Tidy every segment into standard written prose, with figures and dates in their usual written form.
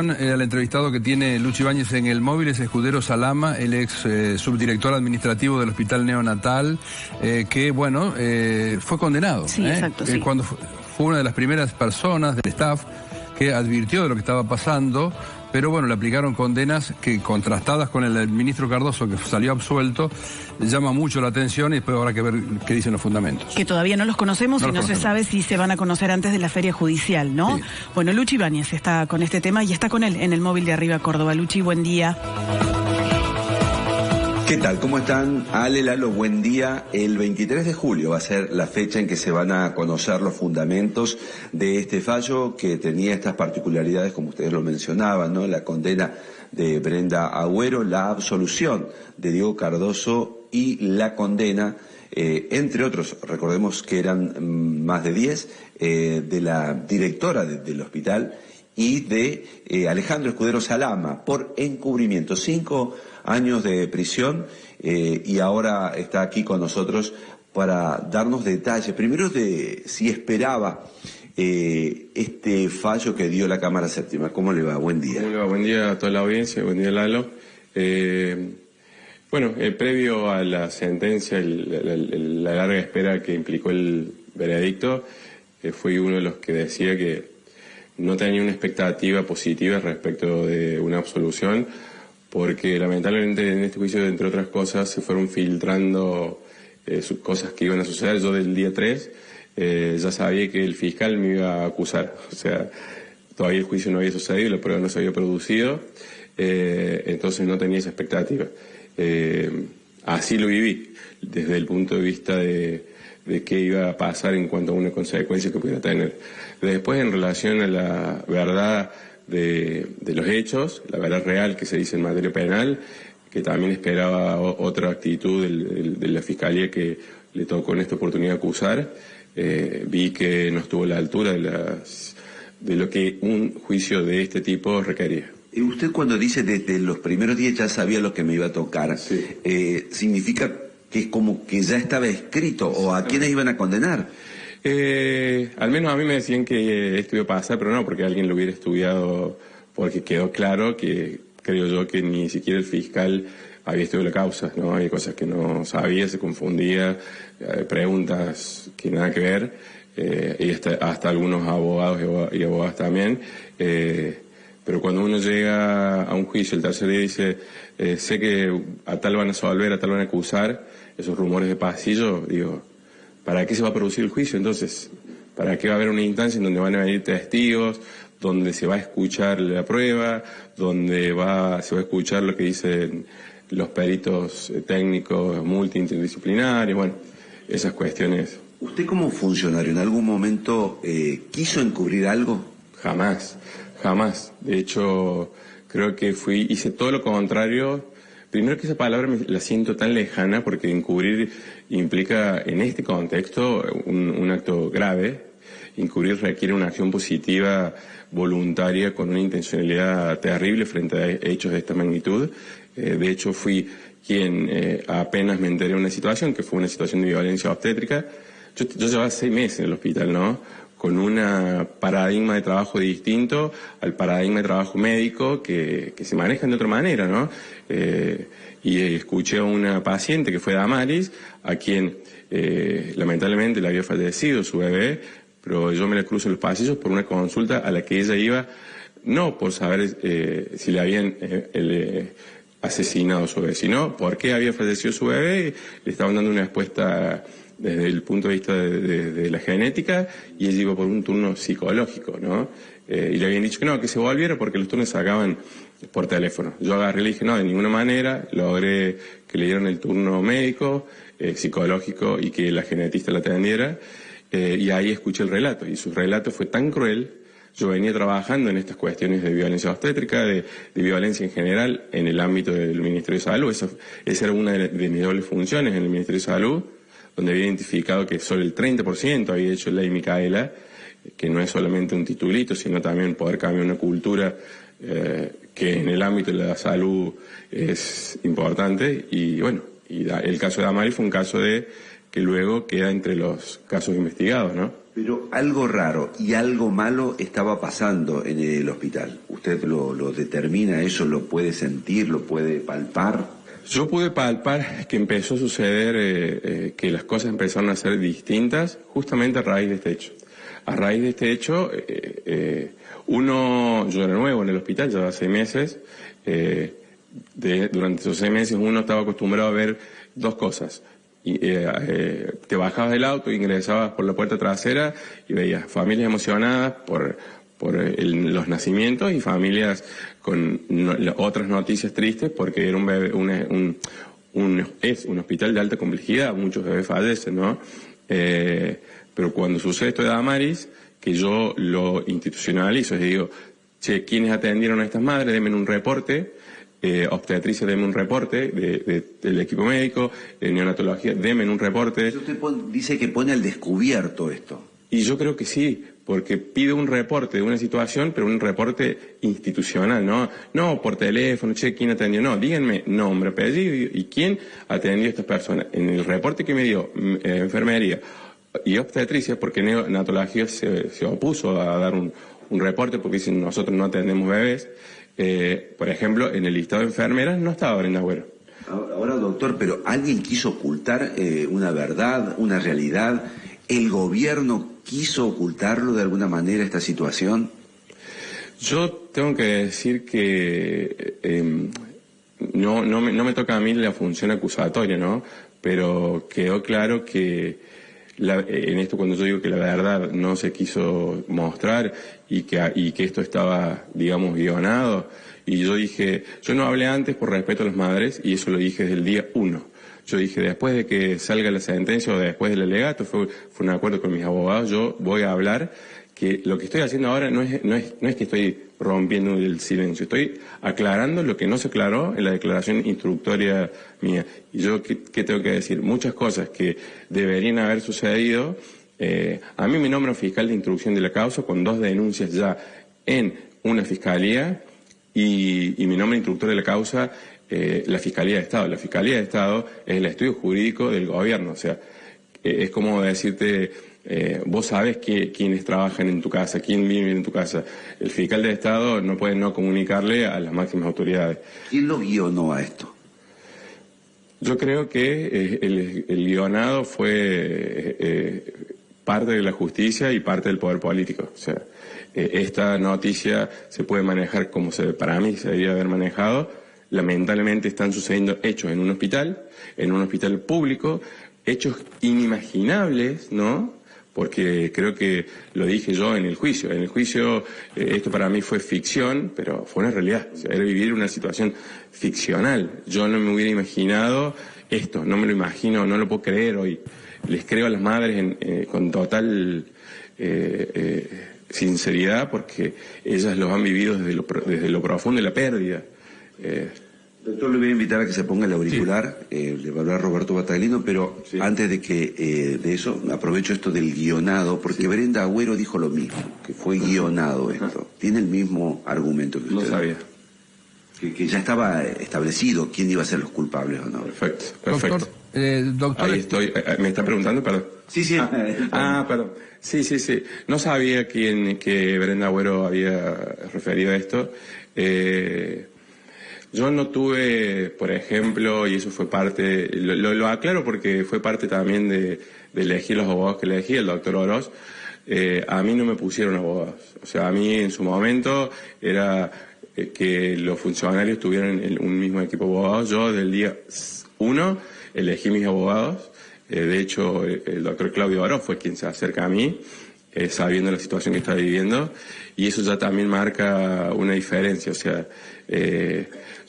El entrevistado que tiene Luchi Ibáñez en el móvil es Escudero Salama, el ex subdirector administrativo del Hospital Neonatal, que, bueno, fue condenado. Sí, exacto, sí. Cuando fue una de las primeras personas del staff que advirtió de lo que estaba pasando, pero bueno, le aplicaron condenas que, contrastadas con el ministro Cardoso, que salió absuelto, llama mucho la atención y después habrá que ver qué dicen los fundamentos. Que todavía no los conocemos y no se sabe si se van a conocer antes de la feria judicial, ¿no? Sí. Bueno, Luchi Ibáñez está con este tema y está con él en el móvil de Arriba Córdoba. Luchi, buen día. ¿Qué tal? ¿Cómo están? Ale, Lalo, buen día. El 23 de julio va a ser la fecha en que se van a conocer los fundamentos de este fallo que tenía estas particularidades, como ustedes lo mencionaban, ¿no? La condena de Brenda Agüero, la absolución de Diego Cardoso y la condena, entre otros, recordemos que eran más de 10, de la directora del hospital y de Alejandro Escudero Salama por encubrimiento. 5 años de prisión y ahora está aquí con nosotros para darnos detalles. Primero de si esperaba este fallo que dio la Cámara Séptima. ¿Cómo le va? Buen día. ¿Cómo le va? Buen día a toda la audiencia, buen día Lalo. Bueno, previo a la sentencia, la larga espera que implicó el veredicto, fui uno de los que decía que no tenía una expectativa positiva respecto de una absolución, porque lamentablemente en este juicio, entre otras cosas, se fueron filtrando cosas que iban a suceder. Yo del día 3 ya sabía que el fiscal me iba a acusar, o sea, todavía el juicio no había sucedido, la prueba no se había producido, entonces no tenía esa expectativa. Así lo viví, desde el punto de vista de qué iba a pasar en cuanto a una consecuencia que pudiera tener. Después, en relación a la verdad de los hechos, la verdad real que se dice en materia penal, que también esperaba otra actitud de la Fiscalía que le tocó en esta oportunidad acusar, vi que no estuvo a la altura de lo que un juicio de este tipo requería. Y usted, cuando dice desde los primeros días ya sabía lo que me iba a tocar, sí, ¿significa que es como que ya estaba escrito o a quiénes iban a condenar? Al menos a mí me decían que esto iba a pasar, pero no porque alguien lo hubiera estudiado, porque quedó claro que creo yo que ni siquiera el fiscal había estudiado la causa, ¿no? Había cosas que no sabía, se confundía, preguntas que nada que ver, y hasta algunos abogados y abogadas también, pero cuando uno llega a un juicio, el tercer día dice, sé que a tal van a absolver, a tal van a acusar, esos rumores de pasillo, digo, ¿para qué se va a producir el juicio entonces? ¿Para qué va a haber una instancia en donde van a venir testigos, donde se va a escuchar la prueba, donde se va a escuchar lo que dicen los peritos técnicos multidisciplinarios, bueno, esas cuestiones? ¿Usted como funcionario en algún momento quiso encubrir algo? Jamás, jamás. De hecho, creo que hice todo lo contrario. Primero, que esa palabra la siento tan lejana, porque encubrir implica en este contexto un acto grave. Encubrir requiere una acción positiva, voluntaria, con una intencionalidad terrible frente a hechos de esta magnitud. De hecho, fui quien apenas me enteré de una situación, que fue una situación de violencia obstétrica. Yo llevaba 6 meses en el hospital, ¿no? Con un paradigma de trabajo distinto al paradigma de trabajo médico que se manejan de otra manera, ¿no? Y escuché a una paciente que fue Damaris, a quien lamentablemente le había fallecido su bebé, pero yo me la cruzo en los pasillos por una consulta a la que ella iba, no por saber si le habían asesinado a su bebé, sino por qué había fallecido su bebé. Le estaban dando una respuesta desde el punto de vista de la genética, y ella iba por un turno psicológico, ¿no? Y le habían dicho que se volviera porque los turnos se sacaban por teléfono. Yo agarré y le dije, no, de ninguna manera, logré que le dieran el turno médico, psicológico, y que la genetista la atendiera, y ahí escuché el relato, y su relato fue tan cruel. Yo venía trabajando en estas cuestiones de violencia obstétrica, de violencia en general, en el ámbito del Ministerio de Salud. Esa era una de mis dobles funciones en el Ministerio de Salud, donde había identificado que solo el 30% había hecho ley Micaela, que no es solamente un titulito, sino también poder cambiar una cultura que en el ámbito de la salud es importante. Y bueno, el caso de Damaris fue un caso que luego queda entre los casos investigados, ¿no? Pero algo raro y algo malo estaba pasando en el hospital. ¿Usted lo determina eso? ¿Lo puede sentir? ¿Lo puede palpar? Yo pude palpar que empezó a suceder, que las cosas empezaron a ser distintas justamente a raíz de este hecho. A raíz de este hecho, yo era nuevo en el hospital, llevaba 6 meses. Durante esos 6 meses uno estaba acostumbrado a ver 2 cosas. Te bajabas del auto, ingresabas por la puerta trasera y veías familias emocionadas por los nacimientos y familias con otras noticias tristes porque era un bebé, es un hospital de alta complejidad, muchos bebés fallecen, ¿no? Pero cuando sucede esto de Damaris, que yo lo institucionalizo, es digo, che, ¿quiénes atendieron a estas madres? Denme un reporte. Obstetricia, denme un reporte del equipo médico, de neonatología, denme un reporte. Usted dice que pone al descubierto esto. Y yo creo que sí, porque pide un reporte de una situación, pero un reporte institucional, no por teléfono, che, ¿quién atendió? No, díganme nombre, apellido y quién atendió a estas personas. En el reporte que me dio enfermería y obstetricia, porque neonatología se opuso a dar un reporte porque dicen nosotros no atendemos bebés. Por ejemplo, en el listado de enfermeras no estaba Brenda Agüero. Ahora, doctor, pero ¿alguien quiso ocultar una verdad, una realidad? ¿El gobierno quiso ocultarlo de alguna manera, esta situación? Yo tengo que decir que no me toca a mí la función acusatoria, ¿no? Pero quedó claro que en esto cuando yo digo que la verdad no se quiso mostrar y que esto estaba, digamos, guionado, y yo dije, yo no hablé antes por respeto a las madres y eso lo dije desde el día 1. Yo dije, después de que salga la sentencia o después del alegato, fue un acuerdo con mis abogados, yo voy a hablar, que lo que estoy haciendo ahora no es que estoy rompiendo el silencio, estoy aclarando lo que no se aclaró en la declaración instructoria mía. Y yo, ¿qué tengo que decir? Muchas cosas que deberían haber sucedido. A mí me nombran fiscal de instrucción de la causa con 2 denuncias ya en una fiscalía y me nombra instructor de la causa la Fiscalía de Estado. La Fiscalía de Estado es el estudio jurídico del gobierno, o sea, es como decirte, vos sabes quiénes trabajan en tu casa, quién vive en tu casa. El fiscal de Estado no puede no comunicarle a las máximas autoridades. ¿Quién lo guionó a esto? Yo creo que el guionado fue parte de la justicia y parte del poder político. O sea, esta noticia se puede manejar como para mí se debería haber manejado. Lamentablemente están sucediendo hechos en un hospital público, hechos inimaginables, ¿no? Porque creo que lo dije yo en el juicio. En el juicio esto para mí fue ficción, pero fue una realidad. O sea, era vivir una situación ficcional. Yo no me hubiera imaginado esto, no me lo imagino, no lo puedo creer hoy. Les creo a las madres con total sinceridad porque ellas lo han vivido desde lo profundo de la pérdida. Doctor, le voy a invitar a que se ponga el auricular, sí. Le va a hablar Roberto Battaglino, pero sí. Antes de que de eso, aprovecho esto del guionado, porque sí. Brenda Agüero dijo lo mismo, que fue guionado esto. Tiene el mismo argumento que usted. No sabía. Que ya estaba establecido quién iba a ser los culpables o no. Perfecto. Doctor, ahí estoy. ¿Me está preguntando? Perdón. Sí. Perdón. Sí. No sabía que Brenda Agüero había referido a esto. Yo no tuve, por ejemplo, y eso fue parte, lo aclaro porque fue parte también de elegir los abogados que elegí, el doctor Oroz. A mí no me pusieron abogados. O sea, a mí en su momento era que los funcionarios tuvieran un mismo equipo de abogados. Yo del día 1 elegí mis abogados. De hecho, el doctor Claudio Oroz fue quien se acerca a mí, sabiendo la situación que está viviendo. Y eso ya también marca una diferencia. O sea,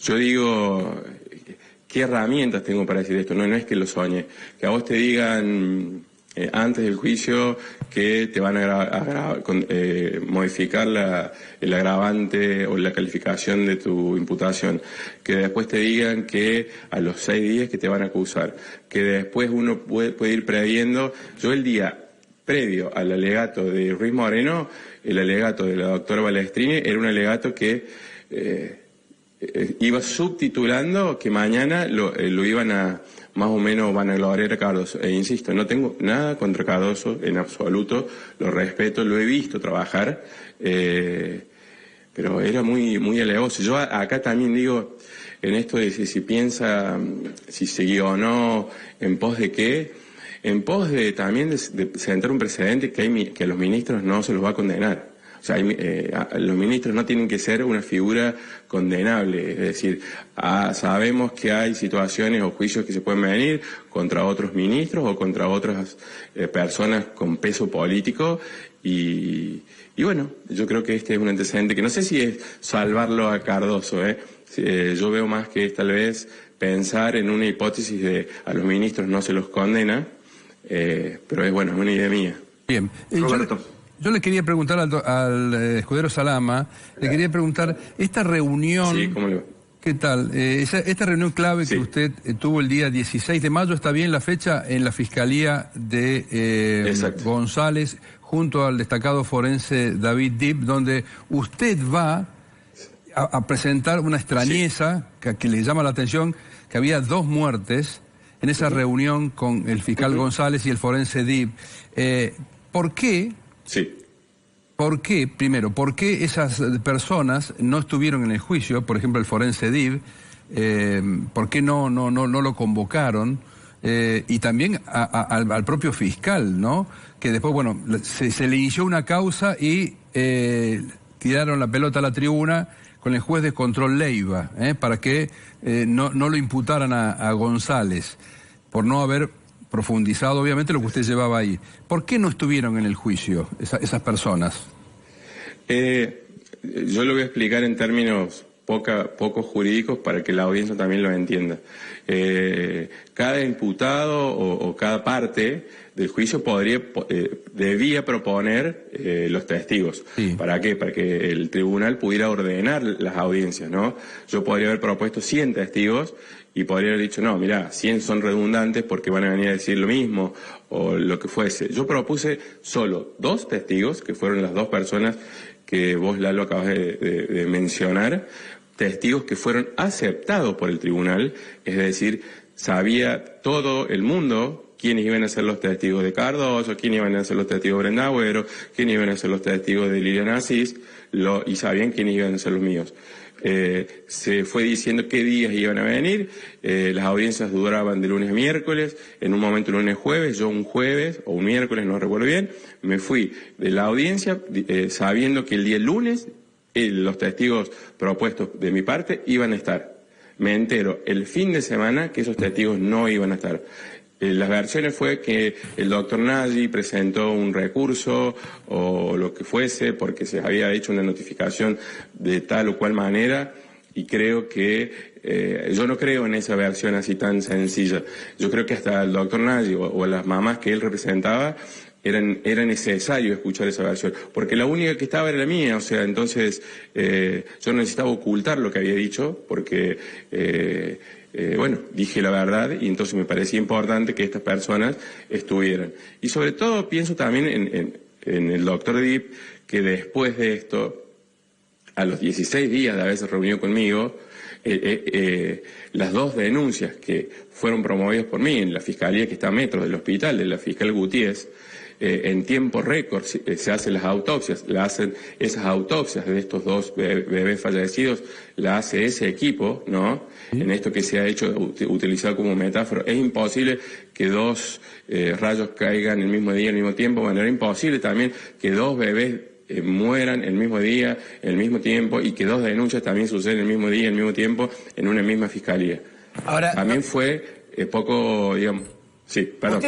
yo digo, ¿qué herramientas tengo para decir esto? No es que lo soñe. Que a vos te digan antes del juicio que te van a modificar el agravante o la calificación de tu imputación. Que después te digan que a los 6 días que te van a acusar. Que después uno puede ir previendo. Yo el día previo al alegato de Ruiz Moreno, el alegato de la doctora Balestrini era un alegato que iba subtitulando que mañana lo iban a, más o menos van a gloriar a Cardoso. E insisto, no tengo nada contra Cardoso en absoluto, lo respeto, lo he visto trabajar, pero era muy, muy alevoso. Yo acá también digo, en esto de si piensa, si siguió o no, en pos de qué, en pos de también de sentar un precedente que a los ministros no se los va a condenar. O sea, los ministros no tienen que ser una figura condenable, es decir, sabemos que hay situaciones o juicios que se pueden venir contra otros ministros o contra otras personas con peso político y bueno, yo creo que este es un antecedente que no sé si es salvarlo a Cardoso, yo veo más que es tal vez pensar en una hipótesis de a los ministros no se los condena, pero es bueno, es una idea mía. Bien, Roberto. Yo le quería preguntar al escudero Salama, le quería preguntar, esta reunión... Sí, ¿cómo le va? ¿Qué tal? Esta reunión clave que usted tuvo el día 16 de mayo, ¿está bien la fecha? En la Fiscalía de González, junto al destacado forense David Dibb, donde usted va a presentar una extrañeza que le llama la atención, que había 2 muertes en esa reunión con el fiscal González y el forense Dibb. ¿Por qué? Sí. ¿Por qué, primero, por qué esas personas no estuvieron en el juicio? Por ejemplo, el forense Dibb, ¿por qué no lo convocaron? Y también al propio fiscal, ¿no? Que después, bueno, se le inició una causa y tiraron la pelota a la tribuna con el juez de control Leiva, para que no lo imputaran a González, por no haber profundizado, obviamente, lo que usted llevaba ahí. ¿Por qué no estuvieron en el juicio esas personas? Yo lo voy a explicar en términos poco jurídicos para que la audiencia también lo entienda. Cada imputado o cada parte del juicio debía proponer los testigos. Sí. ¿Para qué? Para que el tribunal pudiera ordenar las audiencias, ¿no? Yo podría haber propuesto 100 testigos y podría haber dicho, no, mirá, 100 son redundantes porque van a venir a decir lo mismo o lo que fuese. Yo propuse solo 2 testigos, que fueron las 2 personas que vos, Lalo, acabas de mencionar, testigos que fueron aceptados por el tribunal, es decir, sabía todo el mundo quiénes iban a ser los testigos de Cardoso, quiénes iban a ser los testigos de Brenda Agüero, quiénes iban a ser los testigos de Liliana Asís, y sabían quiénes iban a ser los míos. Se fue diciendo qué días iban a venir, las audiencias duraban de lunes a miércoles, en un momento lunes a jueves, yo un jueves o un miércoles, no recuerdo bien, me fui de la audiencia sabiendo que el día lunes los testigos propuestos de mi parte iban a estar. Me entero el fin de semana que esos testigos no iban a estar. Las versiones fue que el doctor Nagy presentó un recurso o lo que fuese porque se había hecho una notificación de tal o cual manera y creo que yo no creo en esa versión así tan sencilla. Yo creo que hasta el doctor Nagy o las mamás que él representaba era necesario escuchar esa versión, porque la única que estaba era la mía, o sea, entonces yo necesitaba ocultar lo que había dicho porque bueno, dije la verdad y entonces me parecía importante que estas personas estuvieran. Y sobre todo pienso también en el doctor Dibb, que después de esto, a los 16 días de haberse reunido conmigo, las 2 denuncias que fueron promovidas por mí en la fiscalía que está a metros del hospital, de la fiscal Gutiérrez, en tiempo récord se hacen las autopsias, esas autopsias de estos 2 bebés fallecidos, la hace ese equipo, ¿no? En esto que se ha hecho, utilizado como metáfora, es imposible que 2 rayos caigan el mismo día, al mismo tiempo, bueno, era imposible también que 2 bebés mueran el mismo día, el mismo tiempo, y que 2 denuncias también suceden el mismo día, el mismo tiempo, en una misma fiscalía. Ahora, también fue poco, digamos... Sí, perdón.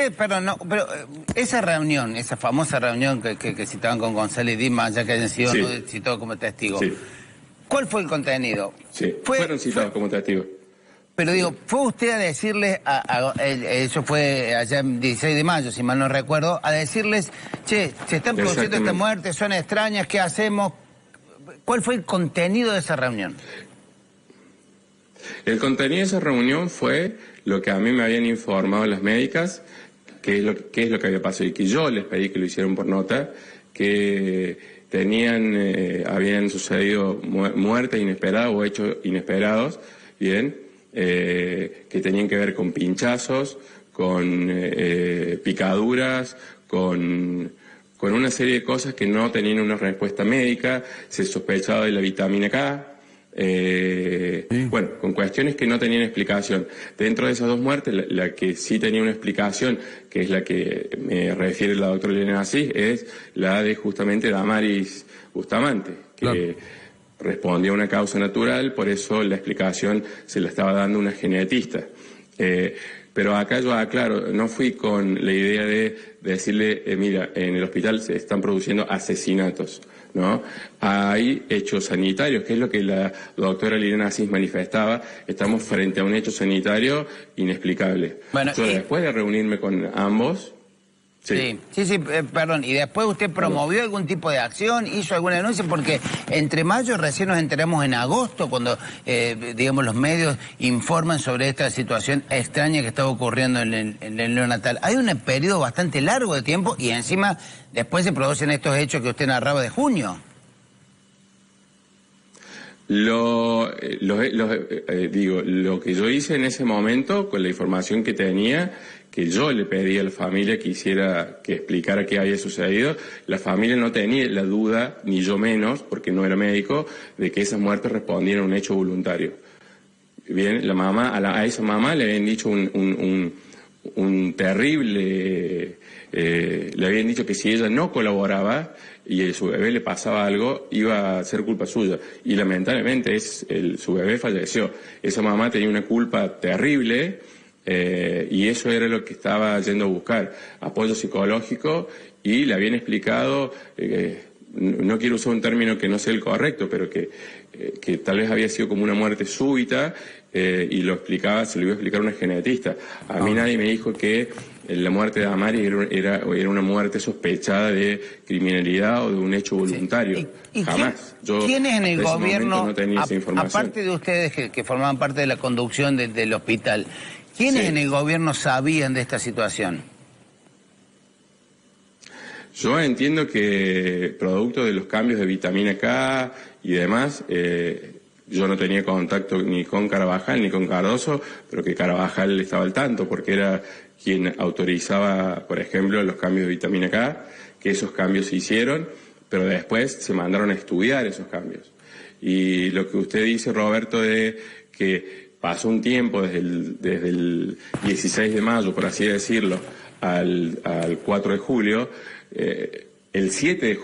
Pero esa reunión, esa famosa reunión que citaban con González y Dibb, ya que hayan sido citados como testigos, ¿cuál fue el contenido? Sí, fueron citados como testigos. Pero digo, ¿fue usted a decirles, eso fue allá el 16 de mayo, si mal no recuerdo, a decirles, che, se están produciendo estas muertes, son extrañas, ¿qué hacemos? ¿Cuál fue el contenido de esa reunión? El contenido de esa reunión fue lo que a mí me habían informado las médicas, qué es lo que había pasado y que yo les pedí que lo hicieran por nota, que habían sucedido muertes inesperadas o hechos inesperados, bien, que tenían que ver con pinchazos, con picaduras, con una serie de cosas que no tenían una respuesta médica. Se sospechaba de la vitamina K, bueno, con cuestiones que no tenían explicación. Dentro de esas dos muertes, la que sí tenía una explicación, que es la que me refiere la doctora Liliana Asís, es la de justamente Damaris Bustamante, que respondía a una causa natural, por eso la explicación se la estaba dando una genetista. Pero acá yo aclaro, no fui con la idea de decirle, mira, en el hospital se están produciendo asesinatos, ¿no? Hay hechos sanitarios, que es lo que la doctora Liliana Asís manifestaba. Estamos frente a un hecho sanitario inexplicable. Bueno, yo después de reunirme con ambos... Sí, perdón. ¿Y después usted promovió algún tipo de acción, hizo alguna denuncia? Porque entre mayo recién nos enteramos en agosto, cuando, digamos, los medios informan sobre esta situación extraña que estaba ocurriendo en el neonatal. Hay un periodo bastante largo de tiempo y encima después se producen estos hechos que usted narraba de junio. Lo que yo hice en ese momento, con la información que tenía, que yo le pedí a la familia que explicara qué había sucedido, la familia no tenía la duda, ni yo menos, porque no era médico, de que esas muertes respondían a un hecho voluntario. Bien, la mamá, a esa mamá le habían dicho un terrible, le habían dicho que si ella no colaboraba y a su bebé le pasaba algo, iba a ser culpa suya. Y lamentablemente su bebé falleció. Esa mamá tenía una culpa terrible, y eso era lo que estaba yendo a buscar, apoyo psicológico, y le habían explicado, no quiero usar un término que no sea el correcto, pero que tal vez había sido como una muerte súbita, y se lo iba a explicar una genetista. A mí nadie me dijo que la muerte de Damaris era una muerte sospechada de criminalidad o de un hecho voluntario. Jamás. ¿Quiénes en el gobierno, no tenía esa información? aparte de ustedes que formaban parte de la conducción del hospital, ¿quiénes en el gobierno sabían de esta situación? Yo entiendo que producto de los cambios de vitamina K y demás, yo no tenía contacto ni con Carabajal ni con Cardoso, pero que Carabajal estaba al tanto porque era quien autorizaba, por ejemplo, los cambios de vitamina K, que esos cambios se hicieron, pero después se mandaron a estudiar esos cambios. Y lo que usted dice, Roberto, de que pasó un tiempo desde el 16 de mayo, por así decirlo, al 4 de julio, el 6 de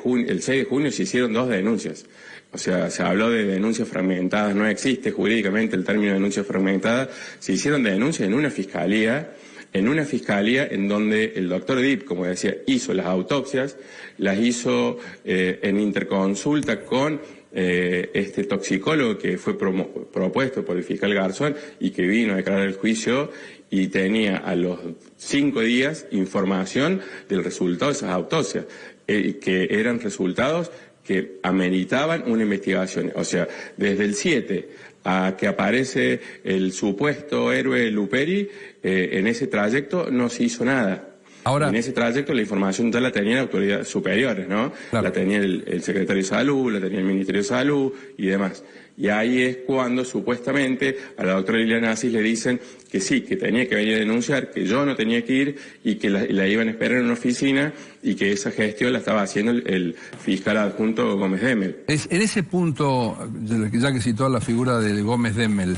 junio se hicieron 2 denuncias. O sea, se habló de denuncias fragmentadas, no existe jurídicamente el término denuncia fragmentada. Se hicieron denuncias en una fiscalía en donde el doctor Dip, como decía, hizo las autopsias, las hizo en interconsulta con este toxicólogo que fue propuesto por el fiscal Garzón y que vino a declarar el juicio, y tenía a los 5 días información del resultado de esas autopsias, que eran resultados que ameritaban una investigación. O sea, desde el 7 a que aparece el supuesto héroe Luperi, en ese trayecto no se hizo nada. Ahora, en ese trayecto la información ya la tenían autoridades superiores, ¿no? Claro. La tenía el secretario de Salud, la tenía el Ministerio de Salud y demás. Y ahí es cuando supuestamente a la doctora Liliana Asís le dicen que sí, que tenía que venir a denunciar, que yo no tenía que ir y que la iban a esperar en una oficina, y que esa gestión la estaba haciendo el fiscal adjunto Gómez Demmel. En ese punto, ya que citó la figura de Gómez Demmel,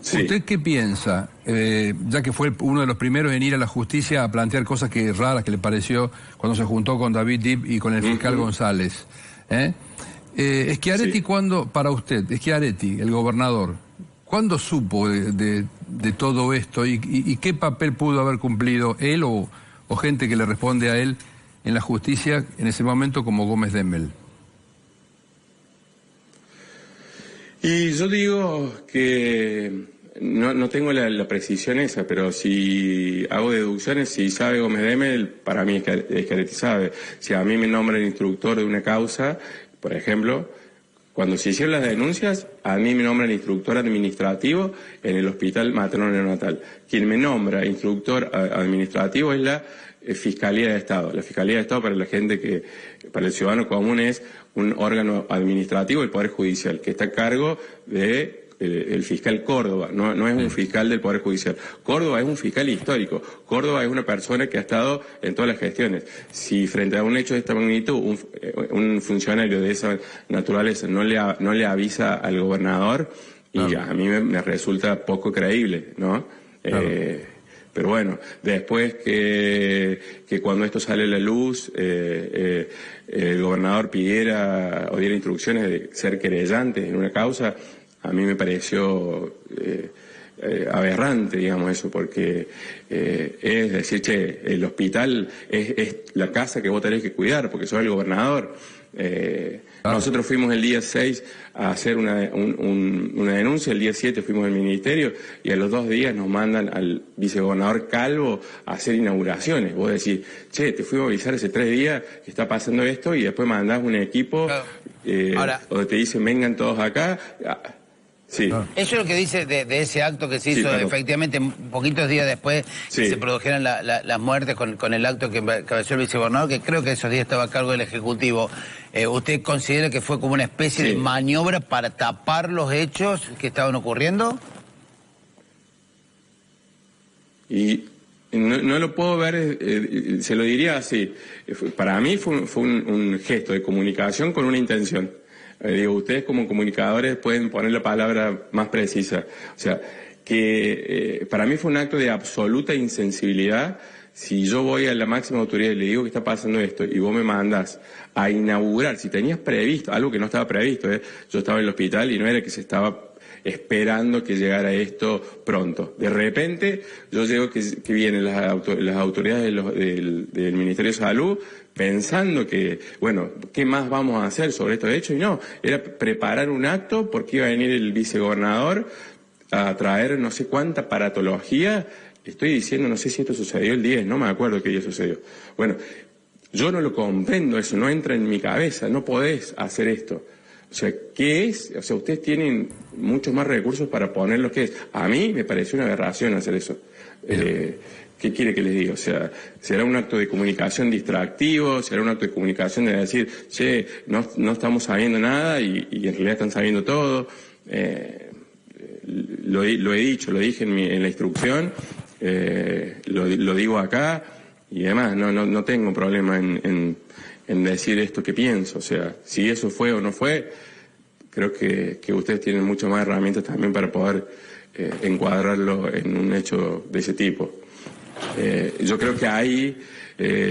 sí. ¿Usted qué piensa? Ya que fue uno de los primeros en ir a la justicia a plantear cosas raras que le pareció cuando se juntó con David Dip y con el fiscal González. Schiaretti, ¿cuándo, para usted, Schiaretti, el gobernador, cuándo supo de todo esto y qué papel pudo haber cumplido él o gente que le responde a él en la justicia en ese momento como Gómez Demmel? Y yo digo que no tengo la precisión esa, pero si hago deducciones, si sabe Gómez Demmel, para mí Schiaretti sabe. Si a mí me nombran instructor de una causa, por ejemplo, Cuando se hicieron las denuncias, a mí me nombran instructor administrativo en el hospital materno-neonatal. Quien me nombra instructor administrativo es la Fiscalía de Estado. La Fiscalía de Estado, para la gente que, para el ciudadano común, es un órgano administrativo del Poder Judicial, que está a cargo de el fiscal Córdoba, no es un fiscal del Poder Judicial. Córdoba es un fiscal histórico. Córdoba es una persona que ha estado en todas las gestiones. Si frente a un hecho de esta magnitud, un funcionario de esa naturaleza no le avisa al gobernador, y a mí me resulta poco creíble, ¿no? Pero bueno, después que cuando esto sale a la luz, el gobernador pidiera o diera instrucciones de ser querellantes en una causa, a mí me pareció aberrante, digamos, eso, porque es decir, che, el hospital es la casa que vos tenés que cuidar, porque sos el gobernador. Nosotros fuimos el día 6 a hacer una denuncia, el día 7 fuimos al ministerio y a los 2 días nos mandan al vicegobernador Calvo a hacer inauguraciones. Vos decís, che, te fuimos a avisar hace 3 días que está pasando esto, y después mandás un equipo donde te dicen vengan todos acá. Sí. Eso es lo que dice de ese acto que se hizo, efectivamente, poquitos días después que se produjeran las muertes con el acto que encabezó el vicegobernador, que creo que esos días estaba a cargo del Ejecutivo. ¿Usted considera que fue como una especie de maniobra para tapar los hechos que estaban ocurriendo? Y no lo puedo ver, se lo diría así. Para mí fue un gesto de comunicación con una intención. Digo, ustedes como comunicadores pueden poner la palabra más precisa. O sea, que para mí fue un acto de absoluta insensibilidad. Si yo voy a la máxima autoridad y le digo que está pasando esto y vos me mandás a inaugurar, si tenías previsto, algo que no estaba previsto, yo estaba en el hospital y no era que se estaba esperando que llegara esto pronto. De repente, yo llego que vienen las autoridades del Ministerio de Salud pensando que, bueno, ¿qué más vamos a hacer sobre estos hechos? Y no, era preparar un acto porque iba a venir el vicegobernador a traer no sé cuánta paratología. Estoy diciendo, no sé si esto sucedió el 10, no me acuerdo qué día sucedió. Bueno, yo no lo comprendo, eso no entra en mi cabeza, no podés hacer esto. O sea, ¿qué es? O sea, ustedes tienen muchos más recursos para poner lo que es. A mí me pareció una aberración hacer eso. ¿Qué quiere que les diga? O sea, será un acto de comunicación distractivo, será un acto de comunicación de decir, che, no estamos sabiendo nada y en realidad están sabiendo todo. Lo he dicho, lo dije en la instrucción, lo digo acá y además no tengo problema en decir esto que pienso. O sea, si eso fue o no fue, creo que ustedes tienen muchas más herramientas también para poder encuadrarlo en un hecho de ese tipo. Yo creo que ahí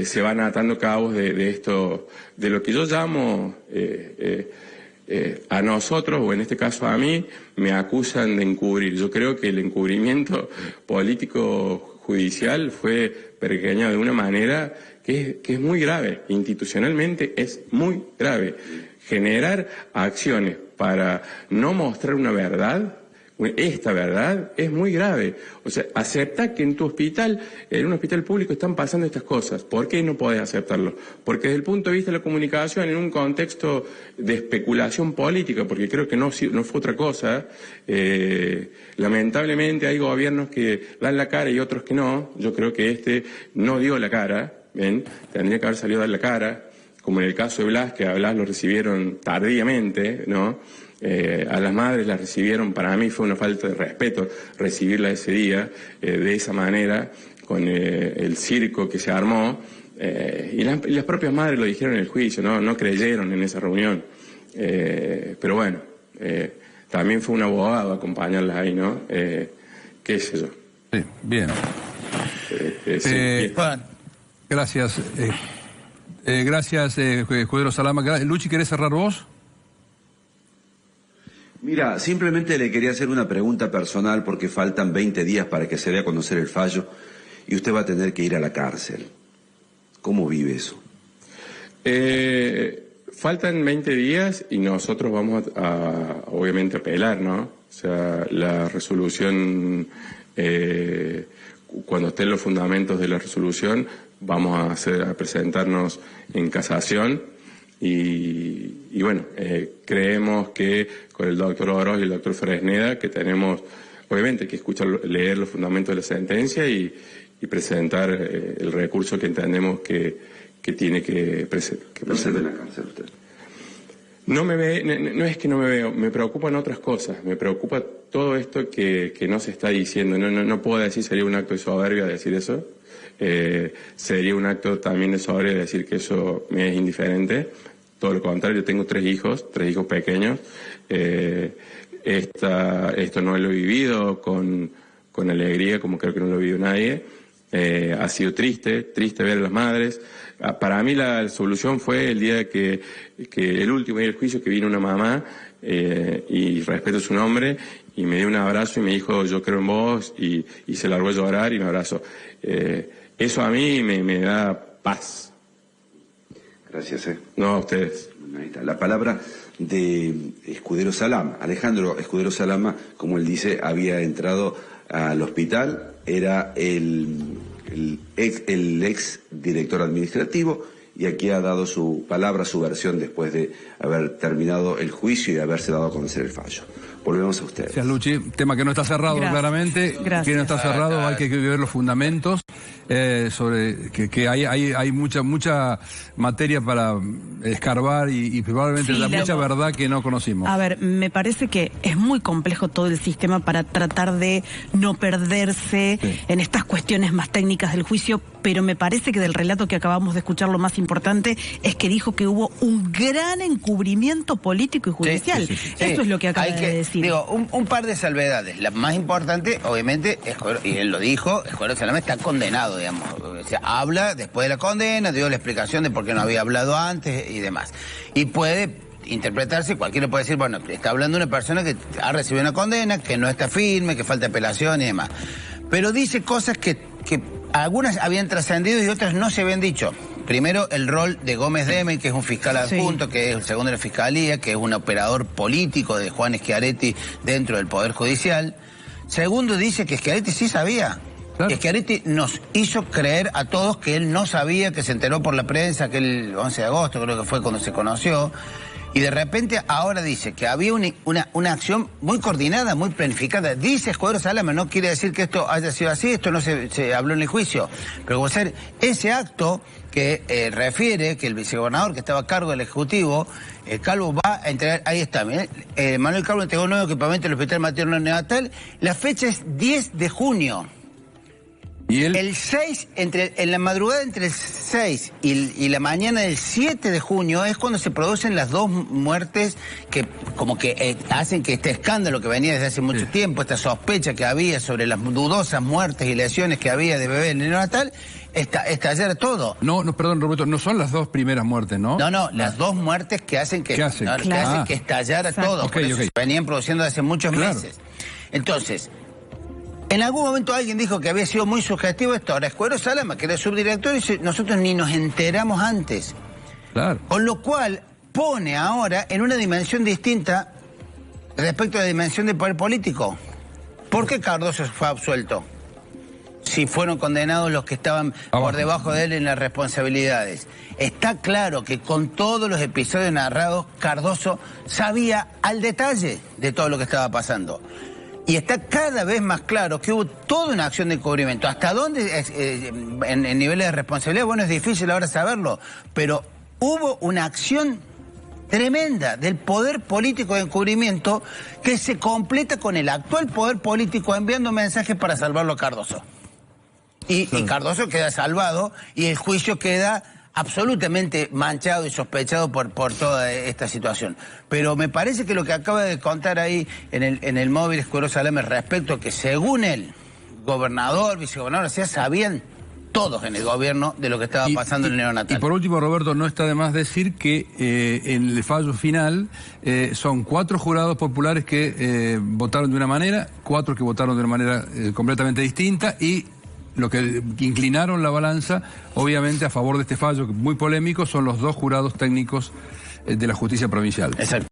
se van atando cabos de esto, de lo que yo llamo a nosotros, o en este caso a mí, me acusan de encubrir. Yo creo que el encubrimiento político judicial fue pergeñado de una manera que es muy grave, institucionalmente es muy grave. Generar acciones para no mostrar una verdad, esta verdad, es muy grave. O sea, acepta que en tu hospital, en un hospital público, están pasando estas cosas. ¿Por qué no podés aceptarlo? Porque desde el punto de vista de la comunicación, en un contexto de especulación política, porque creo que no fue otra cosa, lamentablemente hay gobiernos que dan la cara y otros que no. Yo creo que este no dio la cara, ¿ven? Tendría que haber salido a dar la cara, como en el caso de Blas, que a Blas lo recibieron tardíamente, ¿no? A las madres las recibieron, para mí fue una falta de respeto recibirla ese día, de esa manera, con el circo que se armó, y las propias madres lo dijeron en el juicio, no creyeron en esa reunión. Pero bueno, también fue un abogado acompañarlas ahí, ¿no? ¿Qué sé yo? Sí, bien. Sí, bien. Gracias. Gracias, Escudero Salama. Luchi, ¿querés cerrar vos? Mira, simplemente le quería hacer una pregunta personal porque faltan 20 días para que se dé a conocer el fallo y usted va a tener que ir a la cárcel. ¿Cómo vive eso? Faltan 20 días y nosotros vamos a obviamente apelar, ¿no? O sea, la resolución, cuando estén los fundamentos de la resolución, vamos a presentarnos en casación. Y bueno, creemos que con el doctor Oroz y el doctor Fresneda, que tenemos, obviamente, que leer los fundamentos de la sentencia y presentar el recurso que entendemos que tiene que presentar. ¿No se ve en la cárcel usted? No es que no me veo, me preocupan otras cosas, me preocupa todo esto que no se está diciendo. No puedo decir, sería un acto de soberbia decir eso, sería un acto también de soberbia decir que eso me es indiferente. Todo lo contrario, yo tengo tres hijos pequeños. Esto no lo he vivido con alegría, como creo que no lo ha vivido nadie. Ha sido triste ver a las madres. Para mí la solución fue el día que el último día del juicio, que vino una mamá, y respeto su nombre, y me dio un abrazo y me dijo, yo creo en vos, y se largó a llorar y me abrazó. Eso a mí me da paz. Gracias. No, a ustedes. Ahí está. La palabra de Escudero Salama. Alejandro Escudero Salama, como él dice, había entrado al hospital, era el ex director administrativo, y aquí ha dado su palabra, su versión después de haber terminado el juicio y de haberse dado a conocer el fallo. Volvemos a ustedes. Gracias, Luchi. Tema que no está cerrado, claramente. Gracias. Que no está cerrado, hay que ver los fundamentos. Sobre que hay mucha materia para escarbar y probablemente Sí, mucha verdad que no conocimos. A ver, me parece que es muy complejo todo el sistema para tratar de no perderse en estas cuestiones más técnicas del juicio, pero me parece que del relato que acabamos de escuchar lo más importante es que dijo que hubo un gran encubrimiento político y judicial. Eso es lo que acaba de decir. Digo, un par de salvedades. La más importante, obviamente, y él lo dijo, Escudero Salama está condenado, digamos. O sea, habla después de la condena, dio la explicación de por qué no había hablado antes y demás. Y puede interpretarse, cualquiera puede decir, bueno, está hablando una persona que ha recibido una condena, que no está firme, que falta apelación y demás. Pero dice cosas que algunas habían trascendido y otras no se habían dicho. Primero, el rol de Gómez Demel, que es un fiscal adjunto, que es el segundo de la Fiscalía, que es un operador político de Juan Schiaretti dentro del Poder Judicial. Segundo, dice que Schiaretti sí sabía. Claro. Schiaretti nos hizo creer a todos que él no sabía, que se enteró por la prensa, que el 11 de agosto creo que fue cuando se conoció. Y de repente ahora dice que había una acción muy coordinada, muy planificada. Dice Escudero Salama, no quiere decir que esto haya sido así, esto no se habló en el juicio. Pero ese acto que refiere que el vicegobernador que estaba a cargo del Ejecutivo, Calvo, va a entregar, ahí está, Manuel Calvo entregó un nuevo equipamiento al Hospital Materno Neonatal, la fecha es 10 de junio. ¿Y él? El 6, en la madrugada entre el 6 y la mañana del 7 de junio es cuando se producen las dos muertes que como que hacen que este escándalo que venía desde hace mucho tiempo, esta sospecha que había sobre las dudosas muertes y lesiones que había de bebé en el neonatal, estallar todo. No, perdón, Roberto, no son las dos primeras muertes, ¿no? No, las dos muertes que hacen que estallara todo. Por eso se venían produciendo hace muchos meses. Entonces, en algún momento alguien dijo que había sido muy sugestivo esto. Ahora Escudero Salama, que era el subdirector, y nosotros ni nos enteramos antes. Claro. Con lo cual pone ahora en una dimensión distinta respecto a la dimensión del poder político. ¿Por qué Cardoso fue absuelto? Si fueron condenados los que estaban por debajo de él en las responsabilidades. Está claro que con todos los episodios narrados, Cardoso sabía al detalle de todo lo que estaba pasando. Y está cada vez más claro que hubo toda una acción de encubrimiento. ¿Hasta dónde en niveles de responsabilidad? Bueno, es difícil ahora saberlo, pero hubo una acción tremenda del poder político de encubrimiento que se completa con el actual poder político enviando mensajes para salvarlo a Cardoso. Y Cardoso queda salvado y el juicio queda absolutamente manchado y sospechado por toda esta situación. Pero me parece que lo que acaba de contar ahí en el móvil Escudero Salama respecto a que según él, gobernador, vicegobernador, sabían todos en el gobierno de lo que estaba pasando en el neonatal. Y por último, Roberto, no está de más decir que en el fallo final son 4 jurados populares que votaron de una manera, 4 que votaron de una manera completamente distinta y lo que inclinaron la balanza, obviamente, a favor de este fallo muy polémico, son los 2 jurados técnicos de la justicia provincial. Exacto.